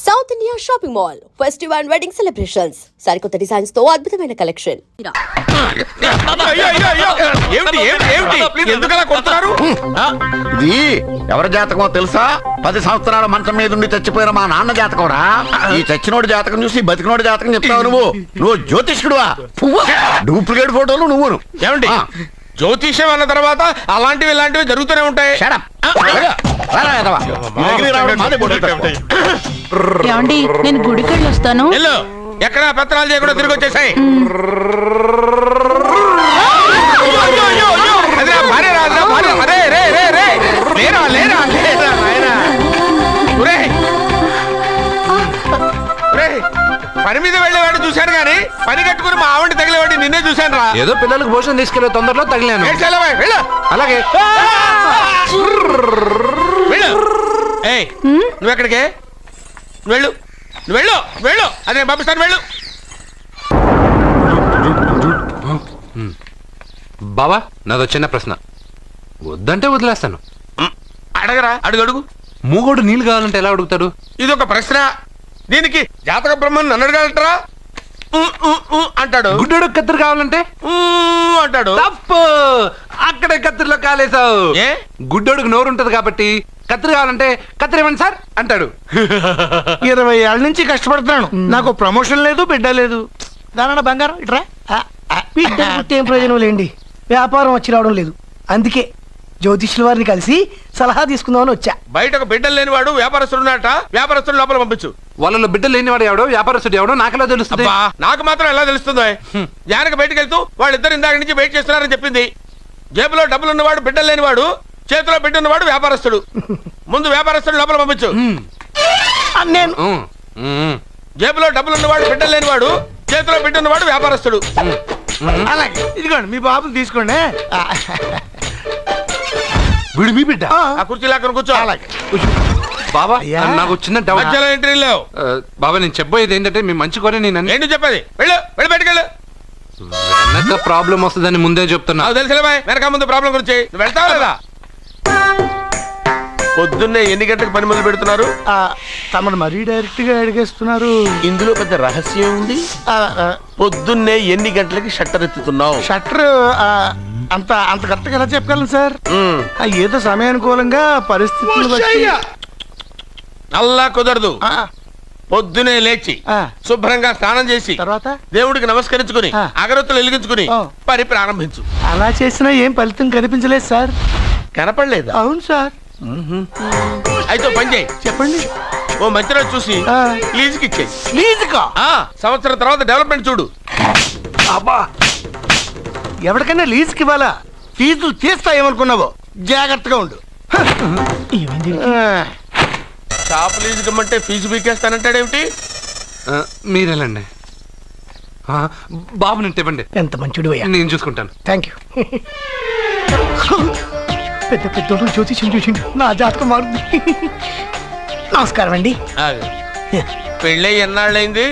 South India shopping mall festival and wedding celebrations సరికొత్త designs తో అద్భుతమైన కలెక్షన్. ఇది ఎవరి జాతకమో తెలుసా? 10 సంవత్సరాల మంచం మీద ఉండి చచ్చిపోయిన మా నాన్న జాతకం రా. ఈ చచ్చినోడి జాతకం చూసి బతికినోడి జాతకం చెప్తావు నువ్వు జ్యోతిష్కుడువా? డూప్లికేట్ ఫోటోలు నువ్వును. ఏమండి జ్యోతిష్యం అన్న తర్వాత అలాంటివి ఇలాంటివి జరుగుతూనే ఉంటాయి. ఏమండి నేను గుడికెళ్ళి వస్తాను. ఎక్కడ పత్రాలు చేయకుండా తిరిగి వచ్చేసాయి. పని మీద వెళ్ళేవాడు చూశాను కానీ పని కట్టుకుని మా ఆవిడ తగిలేవాడి నిన్నే చూశాను రా. ఏదో పిల్లలకు భోజనం తీసుకెళ్లే తొందరలో తగిలాను. అలాగే నువ్వు ఎక్కడికే? వెళ్ళు వెళ్ళు వెళ్ళు, అదే పంపిస్తాను వెళ్ళు. బాబా నాదో చిన్న ప్రశ్న, వద్దంటే వదిలేస్తాను. అడగరా, అడుగు అడుగు. మూగోడు నీళ్ళు కావాలంటే ఎలా అడుగుతాడు? ఇది ఒక ప్రశ్న. దీనికి జాతక బ్రహ్మను నన్ను అడగలటరా? అంటాడు. గుడ్డోడు కత్తిరి కావాలంటే అంటాడు. తప్పు, అక్కడే కత్తిరిలో కాలేసావు. ఏ గుడ్డోడుకు నోరు ఉంటది కాబట్టి కత్తిరి కావాలంటే కత్తిరి ఇవ్వండి సార్ అంటాడు. 20 ఏళ్ళ నుంచి కష్టపడుతున్నాను, నాకు ప్రమోషన్ లేదు, బిడ్డ లేదు. దానన్న బంగారం ఇట్రా. బిడ్డ పుట్టి ఏం ప్రయోజనం లేండి, వ్యాపారం వచ్చి రావడం లేదు. అందుకే జ్యోతిష్యుల వారిని కలిసి సలహా తీసుకుందామని వచ్చా. బయటకు బిడ్డలు లేనివాడు వ్యాపారస్తుడు ఉన్నట. వ్యాపారస్తుడు లోపల పంపించు. వాళ్ళలో బిడ్డలు లేనివాడు ఎవడో వ్యాపారస్తుడు ఎవడో నాకెలా తెలుస్తుంది? నాకు మాత్రం ఎలా తెలుస్తుందో? జానకి బయటకు వెళ్తూ వాళ్ళిద్దరు ఇందాక నుంచి వెయిట్ చేస్తున్నారని చెప్పింది. జేబులో డబ్బులు ఉన్నవాడు బిడ్డలు లేనివాడు, చేతిలో బిడ్డ ఉన్నవాడు వ్యాపారస్తుడు. ముందు వ్యాపారస్తుడు లోపల పంపించు. నేను జేబులో డబ్బులు ఉన్నవాడు బిడ్డలు లేనివాడు, చేతిలో బిడ్డ ఉన్నవాడు వ్యాపారస్తుడు. అలాగే ఇదిగోండి మీ బాబుని తీసుకోండి. వీడు మీ బిడ్డ? ఆ కుర్చీ లాక్కను కూర్చో. బాబా నాకు చిన్న డౌట్. మధ్యలో ఎంట్రీ లేవు. బాబా నేను చెప్పబోయేది ఏంటంటే మీ మంచి కోరే నేను ఏంటి చెప్పేది? వెళ్ళు వెళ్ళి బయటకు వెళ్ళు. వెనక ప్రాబ్లం వస్తుందని ముందే చెప్తున్నా. నాకు తెలుసులే బాయ్, వెనక ముందు ప్రాబ్లం గురించి. నువ్వు వెళ్తావా లేదా? పొద్దున్నే ఎన్ని గంటలకు పని మొదలు పెడుతున్నారు? తమను మరీ డైరెక్ట్ గా అడిగేస్తున్నారు. ఇందులో పెద్ద రహస్యం ఉంది. పొద్దున్నే ఎన్ని గంటలకి షట్టర్ ఎత్తుతున్నావు? షట్టర్ అంత అంత కరెక్ట్గా ఎలా చెప్పగలను సార్? ఏదో సమయానుకూలంగా పరిస్థితులు బట్టి. అల్లా కుదరదు. పొద్దునే లేచి శుభ్రంగా స్నానం చేసి తర్వాత దేవుడికి నమస్కరించుకుని అగరత్తులు వెలిగించుకుని పని ప్రారంభించు. అలా చేసినా ఏం ఫలితం కనిపించలేదు సార్. కనపడలేదు? అవును సార్. అయితే పని చేయి. చెప్పండి. ఓ మంచి రోజు చూసి లీజుకి ఇచ్చేయి. లీజుకా? సంవత్సరం తర్వాత డెవలప్మెంట్ చూడు. అబ్బా, ఎవరికైనా లీజుకి ఇవ్వాలా? ఫీజులు తీస్తాయేమనుకున్నావో, జాగ్రత్తగా ఉండు. షాప్ లీజుకి ఇమ్మంటే ఫీజు పీకేస్తానంటాడేమిటి? మీరేలండి బాబు, నేను ఇవ్వండి. ఎంత మంచిడు, నేను చూసుకుంటాను. Thank you. పెద్ద పెద్దోడు జ్యోతిష్యం చూసిండు, నా జాతకం మారుంది. నమస్కారం అండి. పెళ్ళి ఎన్నాళ్ళైంది?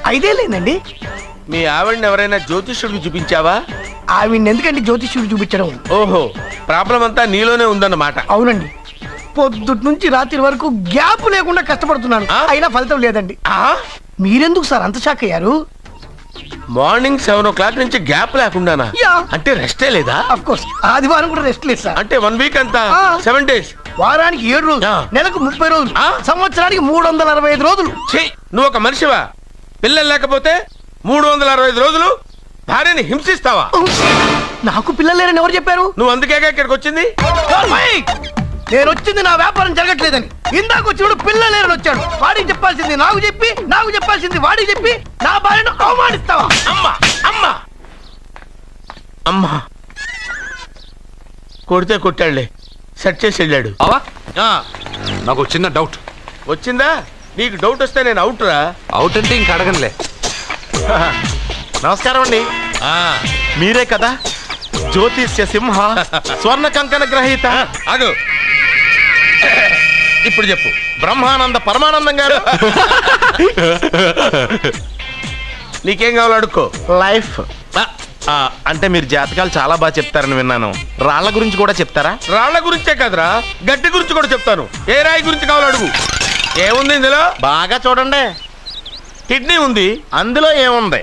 5 ఏళ్ళైందండి. మీ ఆవిడని ఎవరైనా జ్యోతిష్యుడికి చూపించావా? ఆవిడ ఎందుకండి జ్యోతిష్యుడు చూపించడం? ఓహో, ప్రాబ్లం అంతా నీలోనే ఉందన్నమాట. అవునండి, పొద్దుటి నుంచి రాత్రి వరకు గ్యాప్ లేకుండా కష్టపడుతున్నాను, అయినా ఫలితం లేదండి. మీరెందుకు సార్ అంత షాక్ అయ్యారు? మార్నింగ్ 7 o'clock నుంచి గ్యాప్ లేకుండానా? అంటే రెస్టే లేదా? ఆఫ్ కోర్స్, ఆదివారం కూడా రెస్ట్ లేదు సార్. అంటే 1 వీక్ అంతా 7 days. వారానికి 7 రోజులు, నెలకు 30 రోజులు, సంవత్సరానికి 365 రోజులు. నువ్వు ఒక మనిషివా? పిల్లలు లేకపోతే 365 రోజులు భార్యని హింసిస్తావా? నాకు పిల్లలు లేరని ఎవరు చెప్పారు? నువ్వు అందుకే ఇక్కడికి వచ్చింది. నేను వచ్చింది నా వ్యాపారం జరగట్లేదని. ఇందాక వచ్చినప్పుడు పిల్లలు లేరని వచ్చాడు. వాడికి చెప్పాల్సింది నాకు చెప్పి, నాకు చెప్పాల్సింది వాడికి చెప్పి నా భార్యను అవమానిస్తావా? అమ్మా అమ్మా అమ్మా, కొడితే కొట్టాడులే, సెట్ చేసి వెళ్ళాడు. నాకు చిన్న డౌట్ వచ్చిందా? నీకు డౌట్ వస్తే నేను అవుట్ రా. అవుట్ అంటే ఇంక అడగనులే. నమస్కారం అండి. మీరే కదా జ్యోతిష్య సింహ స్వర్ణ కంకణ గ్రహీత? అగు, ఇప్పుడు చెప్పు. బ్రహ్మానంద పరమానందం గారు. నీకేం కావాలో అడుక్కో. లైఫ్ అంటే మీరు జాతకాలు చాలా బాగా చెప్తారని విన్నాను. రాళ్ల గురించి కూడా చెప్తారా? రాళ్ల గురించే కదరా, గడ్డి గురించి కూడా చెప్తాను. ఏ రాయి గురించి కావాలో అడుగు. ఏముంది ఇందులో? బాగా చూడండి. కిడ్నీ ఉంది. అందులో ఏముంది?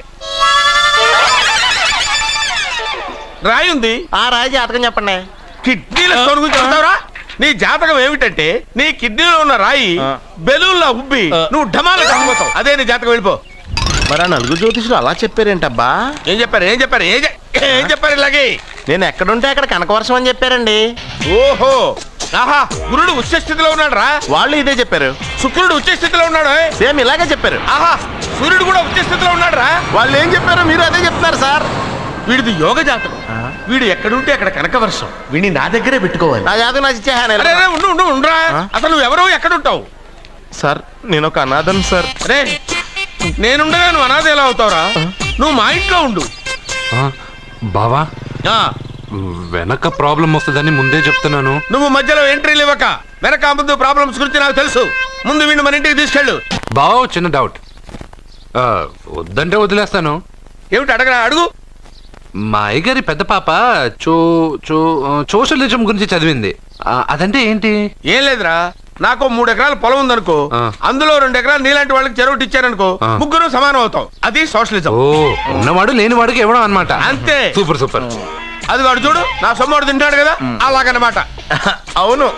రాయి ఉంది. ఆ రాయి జాతకం చెప్పండి. కిడ్నీల స్టోన్ గురించి చెప్తావురా? నీ జాతకం ఏమిటంటే నీ కిడ్నీలో ఉన్న రాయి బెలూన్లా ఉబ్బి నువ్వు ఢమాల కమ్మిపోతావు. అదే నీ జాతకం, వెళ్ళిపో. మరి ఆ నలుగురు జ్యోతిషులు అలా చెప్పారేంటబ్బా? ఏం చెప్పారు ఇలాగే? నేను ఎక్కడుంటే అక్కడ కనకవర్షం అని చెప్పారండి. ఓహో, ఆహా, గురుడు ఉచ్చ స్థితిలో ఉన్నాడు రా. వాళ్ళు ఇదే చెప్పారు. శుక్రుడు ఉచ్చ స్థితిలో ఉన్నాడు. సేమ్ ఇలాగే చెప్పారు. ఆహా, సూర్యుడు కూడా ఉచ్చ స్థితిలో ఉన్నాడు రా. వాళ్ళు ఏం చెప్పారో మీరు అదే చెప్తున్నారు సార్. వీడిది యోగ జాతకం. వీడు ఎక్కడుంటే అక్కడ కనకవర్షం. వీడిని నా దగ్గరే పెట్టుకోవాలి. నా జాతకం నాకు ఇచ్చేహాను. అరే, అరే, ఉండురా. అసలు నువ్వు ఎవరో ఎక్కడుంటావు? సార్ నేను ఒక అనాథను సార్. అరే, నేనుండగా నువ్వు అనాథ ఎలా అవుతావురా? నువ్వు మా ఇంట్లో ఉండు. బావా, ఆ, వెనక ప్రాబ్లం వస్తుందని ముందే చెప్తున్నాను. నువ్వు మధ్యలో ఎంట్రీలు ఇవ్వక. వెనక ముందు ప్రాబ్లమ్స్ గురించి నాకు తెలుసు. ముందు వీడిని మన ఇంటికి తీసుకెళ్ళు. బావా, చిన్న డౌట్. వద్దంటే వదిలేస్తాను. ఏమిటి అడగరా? అడుగు. మా అయ్యగారి పెద్ద పాప సోషలిజం గురించి చదివింది. అదంటే ఏంటి? ఏం లేదురా, నాకు 3 ఎకరాల పొలం ఉందనుకో, అందులో 2 ఎకరాలు నీలాంటి వాళ్ళకి చెరువు ఇచ్చారనుకో, ముగ్గురు సమానం అవుతాం. అది సోషలిజం. ఓ, ఉన్నవాడు లేనివాడికి ఇవ్వడం అన్నమాట. అంతే. Super super. అది వాడు చూడు, నా సొమ్మడు తింటాడు కదా, అలాగనమాట. అవును,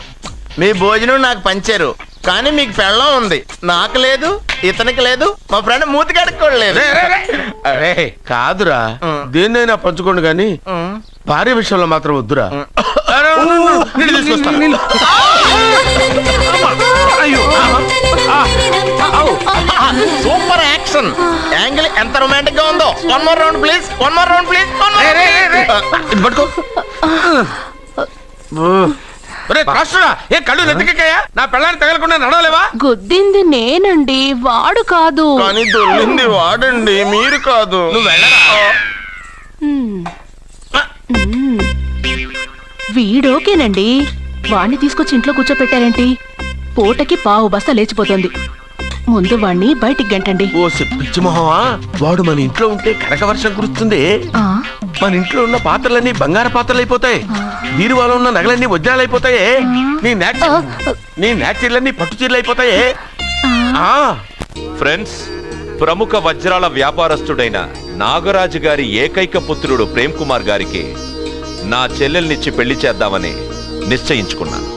మీ భోజనం నాకు పంచారు, కానీ మీకు పెళ్ళం ఉంది, నాకు లేదు, ఇతనికి లేదు, మా ఫ్రెండ్ మూతి కడుక్కోలేదు. అరే కాదురా, దేన్నైనా పంచుకోండి కానీ భార్య విషయంలో మాత్రం వద్దురా. నీళ్ళు తీసుకొస్తాను. సూపర్ యాక్షన్ యాంగిల్ ఎంత రొమాంటిక్ గా ఉందో. One more round please, one more round please. ఇది పట్టుకో. ఏ కళ్ళు నెత్తికెక్కాయా? నా పెళ్ళాన్ని తగలకుండా నడవలేవా? గుద్దింది నేనండి, వాడు కాదు. కానీ దొల్లింది వాడండి, మీరు కాదు. నువ్వు వెళ్ళరా? వీడోకేనండి, వాణ్ణి తీసుకొచ్చి ఇంట్లో కూర్చోపెట్టారేంటి? పూటకి పావు బస్తా లేచిపోతుంది. ముందు వాణ్ణి బయటికి గంటండి. ఓ పిచ్చి మొహమా, వాడు మన ఇంట్లో ఉంటే కనక వర్షం కురుస్తుంది. ఆ, మన ఇంట్లో ఉన్న పాత్రలన్నీ బంగారు పాత్రలు అయిపోతాయి. బీరువాలో ఉన్న నగలన్నీ వజ్రాలు అయిపోతాయి. నీ నాచీర్లన్నీ పట్టు చీరలు అయిపోతాయి. ఫ్రెండ్స్, ప్రముఖ వజ్రాల వ్యాపారస్తుడైన నాగరాజు గారి ఏకైక పుత్రుడు ప్రేమ్ కుమార్ గారికి నా చెల్లెల్నిచ్చి పెళ్లి చేద్దామని నిశ్చయించుకున్నాను.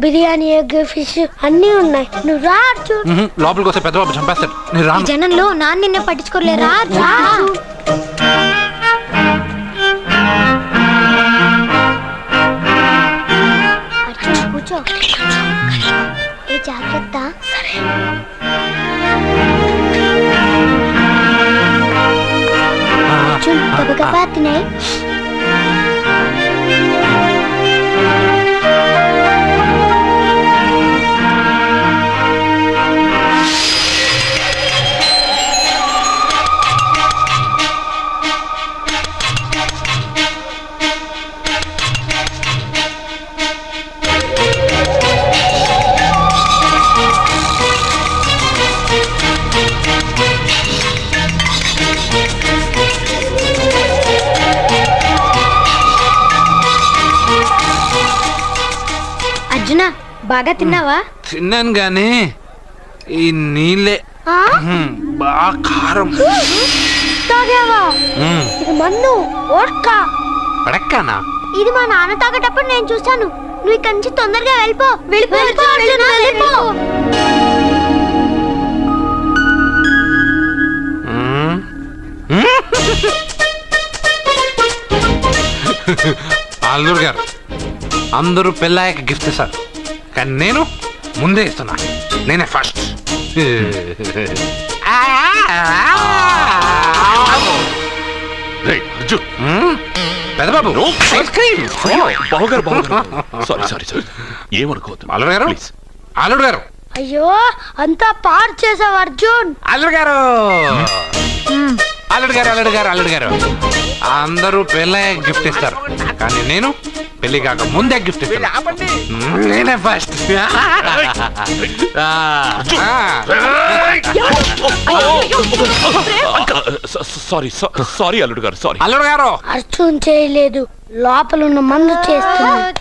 బిర్యానీ, ఎగ్, ఫిష్ అన్నీ ఉన్నాయి. నువ్వు రా అర్జున్. లోపలికి వస్తే పెద్ద బాబు చంపేస్తాడు. నేను ఈ రాను. జనంలో నాన్న నిన్నే పట్టించుకోలే. రా అర్జున్. అర్జున్ కూర్చో. ఏ జాగ్రత్త. అర్జున్ గబగబా తినే. అర్జున, బాగా తిన్నావా? తిన్నాను గానీ ఈ నీళ్ళే బాగా కారం. తాగావా? ఇది మన్ను ఓట్కా. పడక్కానా? ఇది మా నాన్న తాగేటప్పుడు నేను చూశాను. నువ్వు ఇక్కడి నుంచి తొందరగా వెళ్ళిపో. వెళ్ళిపో అర్జున, వెళ్ళిపో. అల్లుడు గారు, అందరూ పెళ్ళాయక గిఫ్ట్ ఇస్తారు, కానీ నేను ముందే ఇస్తున్నా. నేనే ఫస్ట్. పెద్దబాబు, ఐస్ క్రీమ్. ఏమనుకోవద్దు. అల్లుడు గారు, అల్లుడు గారు. అయ్యో, అంతా పాడు చేసావు అర్జున్. అల్లుడు గారు, అల్లుడు గారు అందరూ పెళ్ళయ్యాక గిఫ్ట్ ఇస్తారు, కానీ నేను పెళ్లి కాక ముందే గిఫ్ట్ ఇస్తాను. నేనే ఫస్ట్. సారీ అల్లుడు గారు, సారీ. అల్లుడు గారు అర్జున్ చేయలేదు, లోపల ఉన్న మందు చేస్తున్నాడు.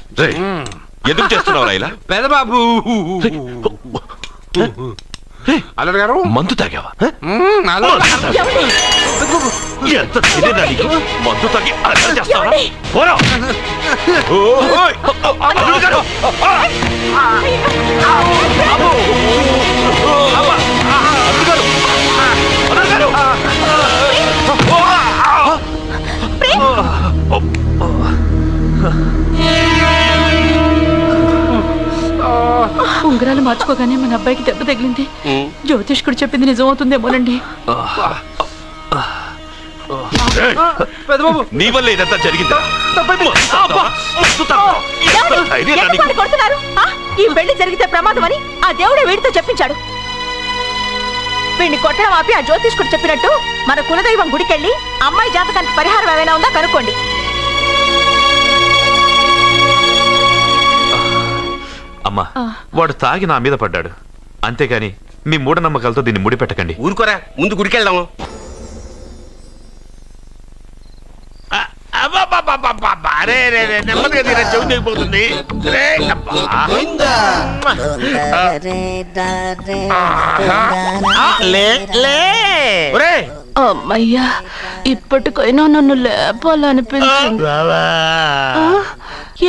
ఎందుకు చేస్తున్నావు ఇలా? పెదబాబు. అల్లుడు గారు మందు తాగావా? అల్లుడు ఎంత తెలియదా నీకు? మందు తాగి అలా చేస్తావా? పోరా. ఓయ్! అల్లుడు గారు! అల్లుడు గారు! ఉంగరాలు మార్చుకోగానే మన అబ్బాయికి దెబ్బ తగిలింది. జ్యోతిష్కుడు చెప్పింది నిజం అవుతుందేమోనండి. పెదబాబు నీ వల్ల ఇదంతా జరిగిందా? ఈ పెళ్లి జరిగితే ప్రమాదం అని ఆ దేవుడే వీడితో చెప్పించాడు. వీడిని కొట్టడం ఆపి ఆ జ్యోతిష్కుడు చెప్పినట్టు మన కులదైవం గుడికెళ్ళి అమ్మాయి జాతకానికి పరిహారం ఏమైనా ఉందా కనుక్కోండి. అమ్మా, వాడు తాగి నా మీద పడ్డాడు, అంతేగాని మీ మూఢనమ్మకాలతో దీన్ని ముడిపెట్టకండి. ఊరుకోరా, ముందు గుడికెళ్దాము. నెమ్మదిగా తీరా, చెవి తెగిపోతుంది. అమ్మయ్యా, ఇప్పటికైనా నన్ను లేపాలనిపించింది.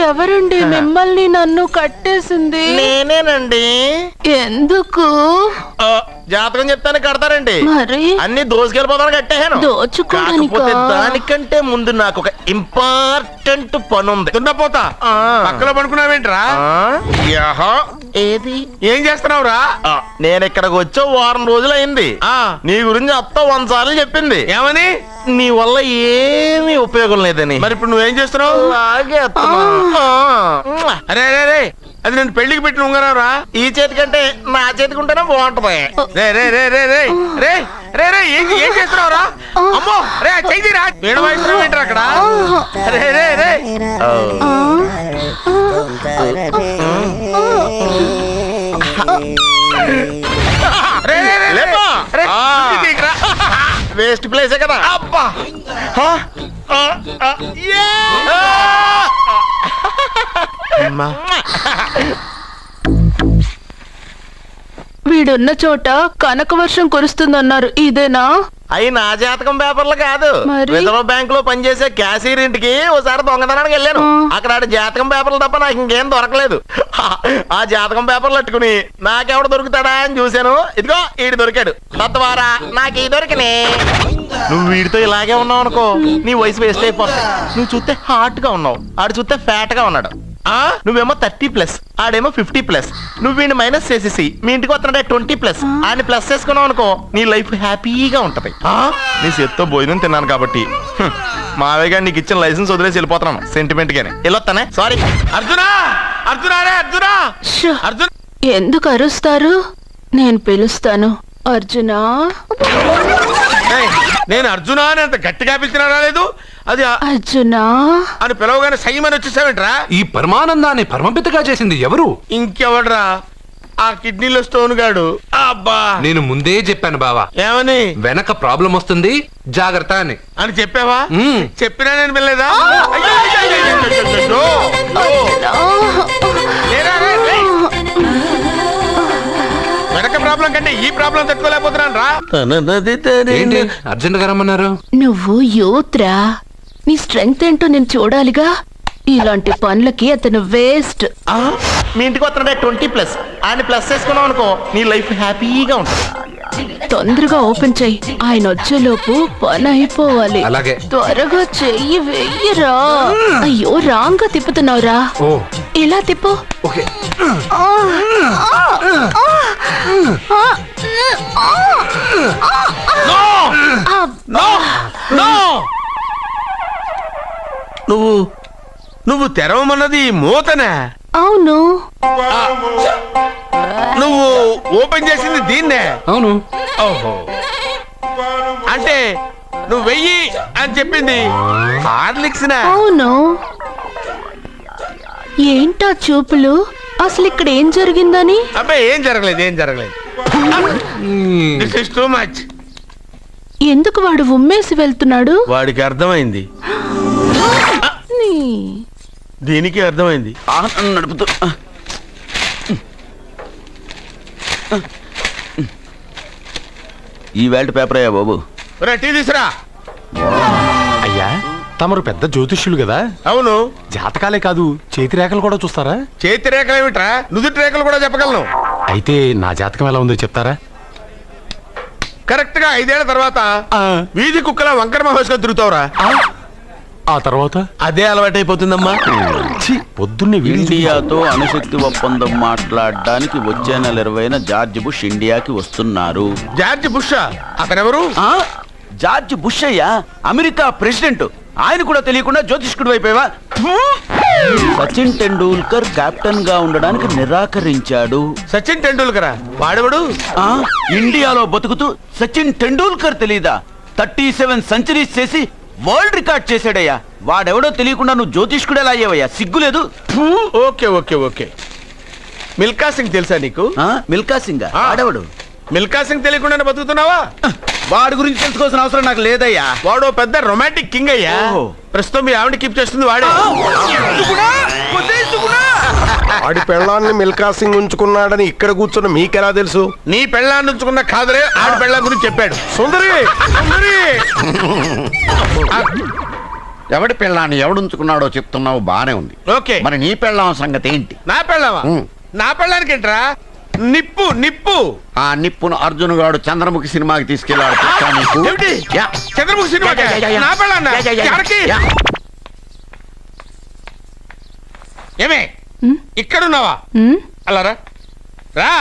ఎవరండి మిమ్మల్ని నన్ను కట్టేసింది? నేనేనండి. ఎందుకు? జాతకం చెప్తాను కడతారండి. మరి అన్ని దోసుకెళ్ళిపోతాను కట్టేహాను. దోచుకోవడానికా? కాకపోతే దానికంటే ముందు నాకు ఒక ఇంపార్టెంట్ పని ఉంది. దున్నపోతా పక్కలో పడుకున్నావేంట్రా? ఏది? ఏం చేస్తున్నావురా? నేను ఇక్కడికి వచ్చే వారం రోజులు అయింది. నీ గురించి అత్త 100 సార్లు చెప్పింది. ఏమని? నీ వల్ల ఏమీ ఉపయోగం లేదని. మరి ఇప్పుడు నువ్వేం చేస్తున్నావు? అలాగే అరే అరే అరే, అది నేను పెళ్లికి పెట్టిన ఉంగరారా. ఈ చేతి కంటే నా చేతికి ఉంటేనే బాగుంటది. రే రే రే రే రే రే రే రే ఏం చేస్తున్నావురా? అమ్మో రే, చెయ్యిరా. వీణ వాయిస్తున్నావు ఏంట్రా అక్కడ? రే రే రే వేస్ట్ ప్లేసే కదా. అబ్బా వీడున్న చోట కనక వర్షం కురుస్తుందన్నారు, ఇదేనా? అయి నా జాతకం పేపర్లు కాదు. మరి? రిజర్వ్ బ్యాంక్ లో పనిచేసే క్యాషియర్ ఇంటికి ఓసారి దొంగతనానికి వెళ్ళాను. అక్కడ ఆడి జాతకం పేపర్లు తప్ప నాకు ఇంకేం దొరకలేదు. ఆ జాతకం పేపర్లు పట్టుకుని నాకెవడు దొరుకుతాడా అని చూశాను. ఇదిగో ఈడు దొరికాడు. తద్వారా నాకు ఈ దొరికినే. నువ్వు వీడితో ఇలాగే ఉన్నావు అనుకో, నీ వయసు వేస్ట్ అయిపోతుంది. నువ్వు చూస్తే హాట్ గా ఉన్నావు, ఆడు చూస్తే ఫ్యాట్ గా ఉన్నాడు. నువ్వేమో 30+, ఆడేమో 50+. నువ్వు వీడిని మైనస్ చేసేసి మీ ఇంటికి వస్తున్నాడే 20+, ఆయన ప్లస్ చేసుకున్నావు అనుకో, నీ లైఫ్ హ్యాపీగా ఉంటది. నీ చేత్తో భోజనం తిన్నాను కాబట్టి మావయ్య గారు నీకు ఇచ్చిన లైసెన్స్ వదిలేసి వెళ్ళిపోతున్నాను సెంటిమెంట్ గానే. వెళ్ళొస్తానే. సారీ. అర్జునా, అర్జునా రే అర్జునా, అర్జున్. ఎందుకు అరుస్తారు? నేను పిలుస్తాను. అర్జునా. నేను అర్జునా అని అంత గట్టిగా పిలిచినా రాలేదు. అది అర్జునా అని పిలవగానే సైమని వచ్చేసావేంట్రా? ఈ పరమానందాన్ని పరమపితగా చేసింది ఎవరు? ఇంకెవడ్రా? ఆ కిడ్నీలో స్టోన్ గాడు. అబ్బా, నేను ముందే చెప్పాను బావా, ఏమని? వెనక ప్రాబ్లం వస్తుంది, జాగ్రత్త అని. అని చెప్పావా? చెప్పినా నేను వెళ్ళలేదా? వెనక ప్రాబ్లం కంటే ఈ ప్రాబ్లం తట్టుకోలేకపోతున్నాను రా. ఏంటి అర్జెంట్ గా రమ్మన్నారు? నువ్వు యూత్రా, నీ స్ట్రెంగ్త్ ఏంటో నేను చూడాలిగా. ఇలాంటి పనులకి అతను వేస్ట్. మీ ఇంటికి వస్తున్నాడే 20+, ఆయన ప్లస్ చేసుకున్నావు అనుకో, నీ లైఫ్ హ్యాపీగా ఉంటుంది. తొందరగా ఓపెన్ చెయ్యి, ఆయన వచ్చేలోపు పని అయిపోవాలి. అలాగే. త్వరగా చెయ్యి వెయ్యరా. అయ్యో రాంగ్ గా తిప్పుతున్నావురా. ఓ ఇలా తిప్పు. ఓకే. నువ్వు తెరవమన్నది మూతనే. అవును. నువ్వు ఓపెన్ చేసింది దీన్నే. అవును. ఓహో, అంటే నువ్వు వెయ్యి అని చెప్పింది హార్లిక్స్ అవును. ఏంటా చూపులు? అసలు ఇక్కడ ఏం జరిగిందని? అబ్బాయి ఏం జరగలేదు దిస్ ఇస్ టూ మచ్. ఎందుకు వాడు ఉమ్మేసి వెళ్తున్నాడు? వాడికి అర్థమైంది, దీనికి అర్థమైంది. నడుపుతూ ఈ వేల్ట్ పేపర్ అయ్యా బాబు. టీ తీసురా. అయ్యా తమరు పెద్ద జ్యోతిష్యులు కదా, అవును. జాతకాలే కాదు చేతి రేఖలు కూడా చూస్తారా? చేతి రేఖలు ఏమిట్రా, నుదుటి రేఖలు కూడా చెప్పగలను. అయితే నా జాతకం ఎలా ఉందో చెప్తారా? కరెక్ట్ గా 5 ఏళ్ల తర్వాత వీధి కుక్కల వంకర మహోత్సవం తిరుగుతావురా. ఆ తర్వాత అదే అలవాటైపోతుందమ్మా. పొద్దున్నే ఇండియాతో అణుశక్తి ఒప్పందం మాట్లాడడానికి వచ్చే నెల 20న జార్జ్ బుష్ ఇండియాకి వస్తున్నారు. జార్జ్ బుష్ అతనెవరు? జార్జ్ బుష్ అయ్యా, అమెరికా ప్రెసిడెంట్. ఆయన కూడా తెలియకుండా జ్యోతిష్కుడు అయిపోయావా? సచిన్ టెండూల్కర్ కెప్టెన్ గా ఉండడానికి నిరాకరించాడు. సచిన్ టెండూల్కర్ వాడెవడు? ఇండియాలో బతుకుతూ సచిన్ టెండూల్కర్ తెలీదా? 37 సెంచరీస్ చేసి వరల్డ్ రికార్డ్ చేశాడయ్యా. వాడెవడో తెలియకుండా నువ్వు జ్యోతిష్కుడు ఎలా అయ్యావయ్యా? సిగ్గులేదు. Okay okay okay. Milkha Singh తెలుసా నీకు? మిల్కా సింగ్ వాడెవడు? మిల్కా సింగ్ తెలియకుండా బతుకుతున్నావా? వాడి గురించి తెలుసుకోవాల్సిన అవసరం నాకు లేదయ్యా. వాడు పెద్ద రొమాంటిక్ కింగ్ అయ్యా. ప్రస్తుతం మీ ఆవిడ కీప్ చేస్తుంది వాడే. వాడి పెళ్ళాన్ని మిల్కా సింగ్ ఉంచుకున్నాడని ఇక్కడ కూర్చున్న మీకెలా తెలుసు? నీ పెళ్ళాన్ని ఉంచుకున్న కాదురే, ఆడి పెళ్ళాం గురించి చెప్పాడు. సుందరి సుందరి. ఎవడి పెళ్ళాన్ని ఎవడుంచుకున్నాడో చెప్తున్నావు, బానే ఉంది. ఓకే, మరి నీ పెళ్ళాం సంగతి ఏంటి? నా పెళ్ళావా? నా పెళ్ళానికి ఏంట్రా? నిప్పు నిప్పు. ఆ నిప్పును అర్జున్ గాడు చంద్రముఖి సినిమాకి తీసుకెళ్ళాడు. ఏమిటి? చంద్రముఖి సినిమా నా పెళ్ళాన్నా? ఏమే ఇక్కడున్నావా? అలా రా రా.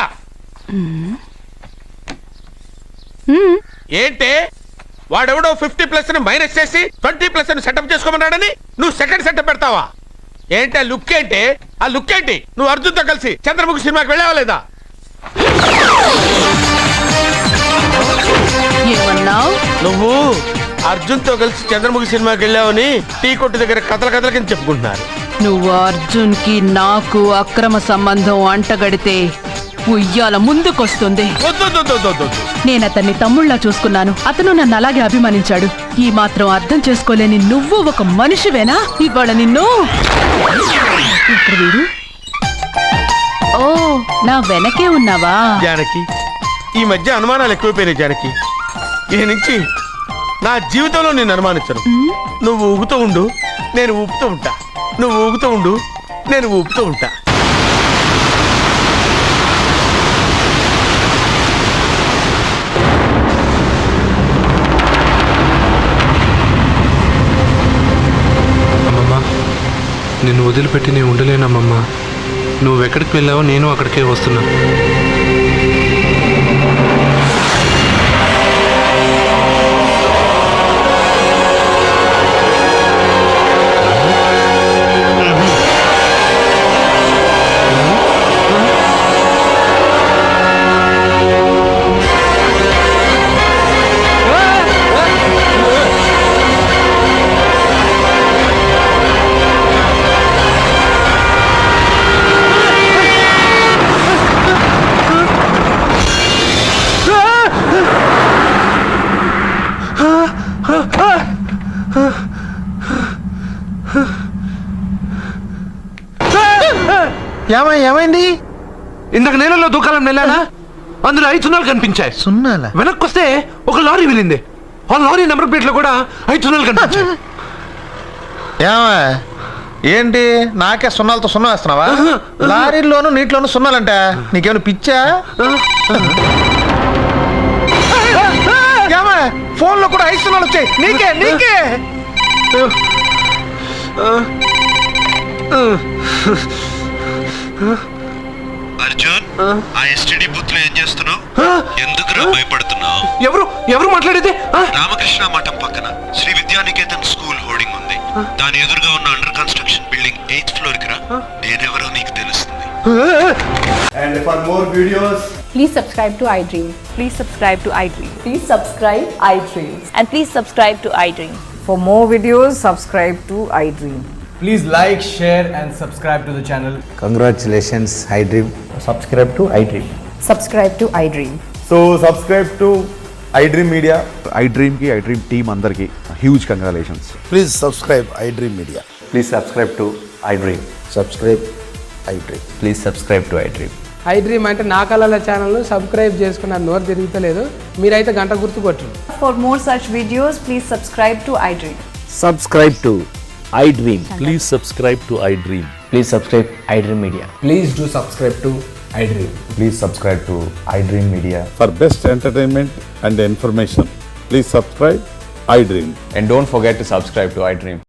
ఏంటే వాడెవడో 50+ ని మైనస్ చేసి 20+ ని సెటప్ చేసుకోమన్నాడని నువ్వు సెకండ్ సెటప్ పెడతావా? ఏంటి ఆ లుక్ ఏంటి? ఆ లుక్ ఏంటి? నువ్వు అర్జున్తో కలిసి చంద్రముఖి సినిమాకి వెళ్ళావా లేదా? ఏమన్నావు? నువ్వు అర్జున్తో కలిసి చంద్రముఖి సినిమాకి వెళ్ళావని టీ కొట్టు దగ్గర కథల కింద చెప్పుకుంటున్నారు. నువ్వు అర్జున్ కి నాకు అక్రమ సంబంధం అంటగడితే ఉయ్యాల ముందుకొస్తుంది. నేను అతన్ని తమ్ముళ్ళ చూసుకున్నాను. అతను నన్ను అలాగే అభిమానించాడు. ఈ మాత్రం అర్థం చేసుకోలేని నువ్వు ఒక మనిషివేనా? ఇవాళ నిన్ను వీడు. ఓ, నా వెనకే ఉన్నావా? జానకి, ఈ మధ్య అనుమానాలు ఎక్కువైపోయినాయి జానకి. ఈ నుంచి నా జీవితంలో నేను అనుమానించను. నువ్వు ఊగుతూ ఉండు, నేను ఊపుతూ ఉంటా. నువ్వు ఊగుతూ ఉండు, నేను ఊపుతూ ఉంటా. అమ్మమ్మా, నిన్ను వదిలిపెట్టి నేను ఉండలేనమ్మమ్మా. నువ్వెక్కడికి వెళ్ళావో నేను అక్కడికే వస్తున్నా. ఏమైంది? ఇందాక నేలలో దూకాలని వెళ్ళానా, అందులో 5 సున్నాలు కనిపించాయి. సున్నాలా? వెనక్కి వస్తే ఒక లారీ వెళ్ళింది. ఆ లారీ నెంబర్ ప్లేట్ లో కూడా 5 సున్నాలు కనిపించాయి. ఏంటి నాకే సున్నాలతో సున్నా వేస్తున్నావా? లారీల్లోనూ నీటిలోనూ సున్నాలంట. నీకేమైనా పిచ్చా? ఫోన్ లో కూడా 5 సున్నాలు వచ్చాయి. నీకే నీకే అర్జున్, ఆ ఎస్టీడీ బూత్ లో ఏం చేస్తున్నావు? ఎందుకురా భయపడుతున్నావు? ఎవరు మాట్లాడేది? రామకృష్ణ మఠం పక్కన శ్రీ విద్యానికేతన్ స్కూల్ హోర్డింగ్ ఉంది. దాని ఎదురుగా ఉన్న under construction building 8th floor కి రా. నేనెవరో నీకు తెలుస్తుంది. And for more videos, Please subscribe to iDream. Please subscribe to iDream. Please subscribe iDream. And please subscribe to iDream. For more videos, subscribe to iDream. Please like, share and subscribe to the channel. Congratulations, iDream. Subscribe to iDream. Subscribe to iDream. So subscribe to iDream Media. iDream team andarki huge congratulations. Please subscribe I dream media. Please subscribe to iDream. Subscribe I dream. Please subscribe to iDream. iDream అంటే నా కళల channel subscribe చేసుకున్న నోరు తిరుగుతలేదు. మీరైతే గంట గుర్తు కొట్టండి. For more such videos, please subscribe to iDream. Subscribe to iDream. Please subscribe to I dream. Please subscribe iDream Media. Please do subscribe to iDream. Please subscribe to iDream Media. For best entertainment and information please subscribe I dream. And don't forget to subscribe to iDream.